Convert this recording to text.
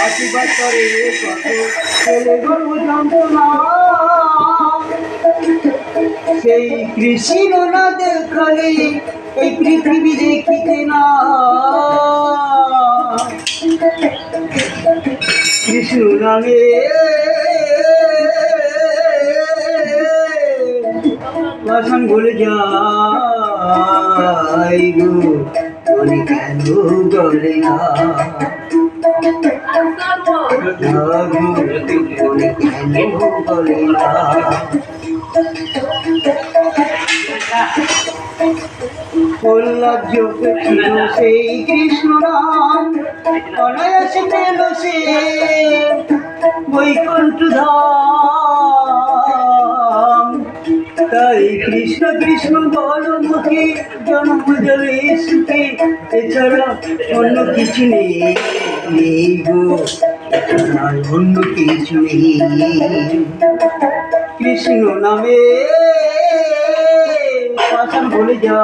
আশীর্বাদ করে কত ছেলে গর্ব যন্ত্রণা সেই কৃষ্ণ না দেখালে এই পৃথিবী দেখিতে না। কৃষ্ণ নামে বাসন বলে যাই গো মনে কেন গলে না। মনে কেন গলে না। প্রহ্লাদ ছিল সেই কৃষ্ণ নাম অনায়াসে পেল সে বৈকুণ্ঠ ধাম। তাই কৃষ্ণ কৃষ্ণ বল মুখে জন্ম জলে সুখে এছাড়া অন্য কিছু নেই গো, অন্য কিছু নেই। কৃষ্ণ নামে পাশান বলে যা।